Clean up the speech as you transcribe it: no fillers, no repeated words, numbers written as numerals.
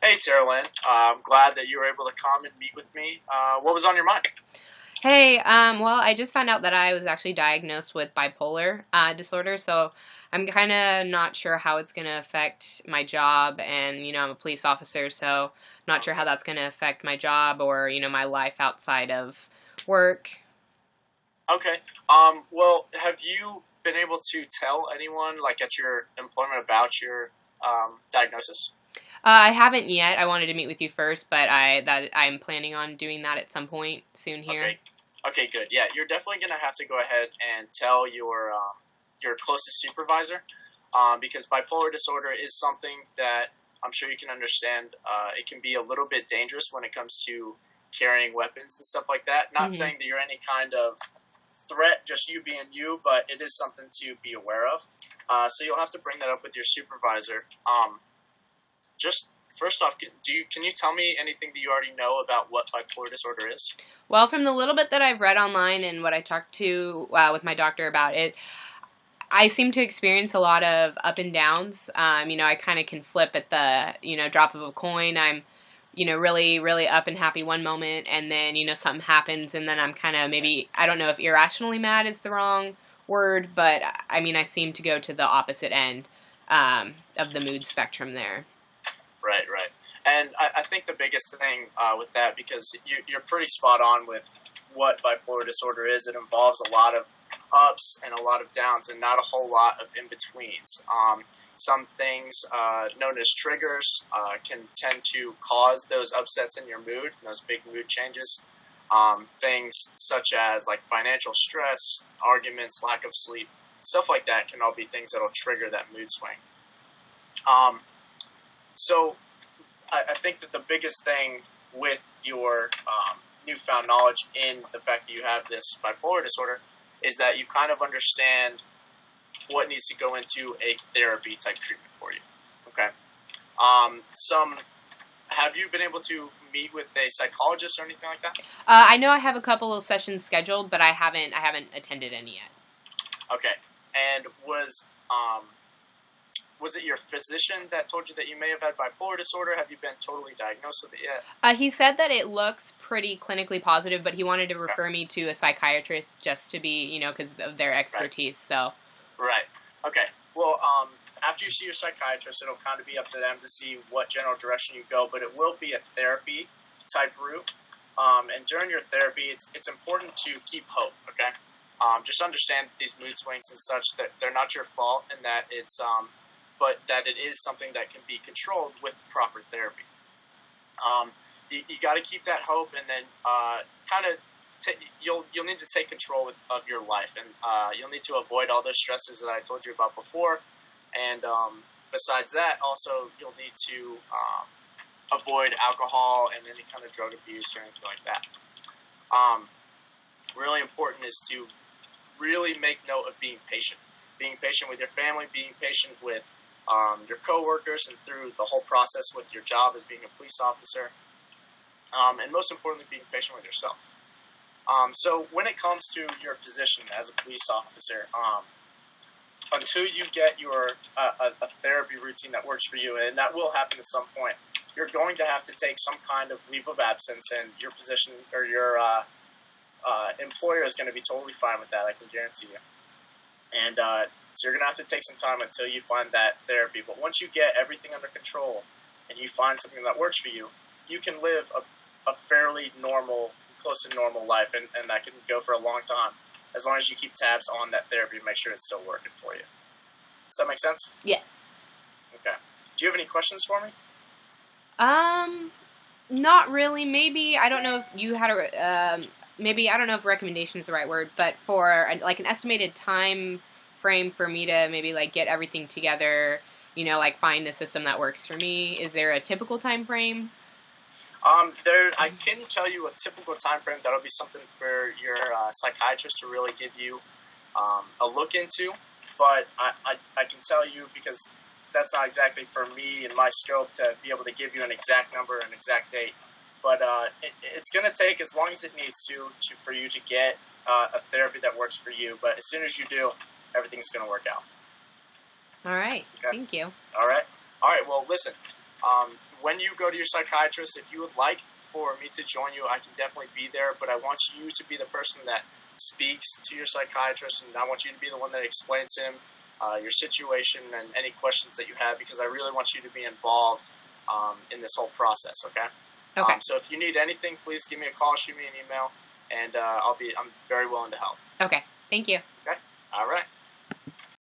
Hey, Tara Lynn. I'm glad that you were able to come and meet with me. What was on your mind? Hey, well, I just found out that I was actually diagnosed with bipolar disorder, so I'm kind of not sure how it's going to affect my job. And, I'm a police officer, so not sure how Okay. that's going to affect my job or, my life outside of work. Okay. Well, have you been able to tell anyone, like at your employment, about your diagnosis? I haven't yet. I wanted to meet with you first, but I'm planning on doing that at some point soon here. Okay. Okay, good. Yeah, you're definitely gonna have to go ahead and tell your closest supervisor, because bipolar disorder is something that I'm sure you can understand. It can be a little bit dangerous when it comes to carrying weapons and stuff like that. Not Hmm. saying that you're any kind of threat, just you being you, but it is something to be aware of. So you'll have to bring that up with your supervisor. Just first off, can you tell me anything that you already know about what bipolar disorder is? Well, from the little bit that I've read online and what I talked to with my doctor about it, I seem to experience a lot of up and downs. I kind of can flip at the, drop of a coin. I'm, really, really up and happy one moment, and then, something happens, and then I'm kind of maybe, I don't know if irrationally mad is the wrong word, but I seem to go to the opposite end of the mood spectrum there. Right, right. And I think the biggest thing with that, because you're pretty spot on with what bipolar disorder is, it involves a lot of ups and a lot of downs and not a whole lot of in-betweens. Some things known as triggers can tend to cause those upsets in your mood, those big mood changes. Things such as like financial stress, arguments, lack of sleep, stuff like that can all be things that'll trigger that mood swing. Um, so I think that the biggest thing with your newfound knowledge in the fact that you have this bipolar disorder is that you kind of understand what needs to go into a therapy type treatment for you. Okay. Some Have you been able to meet with a psychologist or anything like that? I know I have a couple of sessions scheduled, but I haven't attended any yet. Okay. And was it your physician that told you that you may have had bipolar disorder? Have you been totally diagnosed with it yet? He said that it looks pretty clinically positive, but he wanted to Okay. refer me to a psychiatrist just to be, because of their Right. expertise. So, Right. Okay. Well, after you see your psychiatrist, it'll kind of be up to them to see what general direction you go, but it will be a therapy type route. And during your therapy, it's important to keep hope. Okay. Just understand these mood swings and such that they're not your fault, and that but that it is something that can be controlled with proper therapy. You got to keep that hope, and then kind of you'll need to take control of your life, and you'll need to avoid all those stresses that I told you about before. And besides that, also you'll need to avoid alcohol and any kind of drug abuse or anything like that. Um, Really important is to really make note of being patient with your family, being patient with your coworkers, and through the whole process with your job as being a police officer, and most importantly, being patient with yourself. So when it comes to your position as a police officer, until you get your a therapy routine that works for you, and that will happen at some point, you're going to have to take some kind of leave of absence, and your position or your employer is going to be totally fine with that. I can guarantee you. And so you're going to have to take some time until you find that therapy. But once you get everything under control and you find something that works for you, you can live a fairly normal, close to normal life, and that can go for a long time, as long as you keep tabs on that therapy and make sure it's still working for you. Does that make sense? yes. Okay. Do you have any questions for me? Um, Not really. Maybe I don't know if you had maybe I don't know if recommendation is the right word, but for like an estimated time frame for me to maybe like get everything together, like find a system that works for me. Is there a typical time frame? I can tell you a typical time frame. That'll be something for your psychiatrist to really give you a look into. But I can tell you, because that's not exactly for me and my scope to be able to give you an exact number, an exact date. But it's going to take as long as it needs to for you to get a therapy that works for you. But as soon as you do, everything's going to work out. All right. Okay. Thank you. All right. All right. Well, listen. Um, when you go to your psychiatrist, if you would like for me to join you, I can definitely be there, but I want you to be the person that speaks to your psychiatrist, and I want you to be the one that explains to him your situation and any questions that you have, because I really want you to be involved in this whole process, okay? Okay. So if you need anything, please give me a call, shoot me an email, and I'm very willing to help. Okay. Thank you. Okay? All right.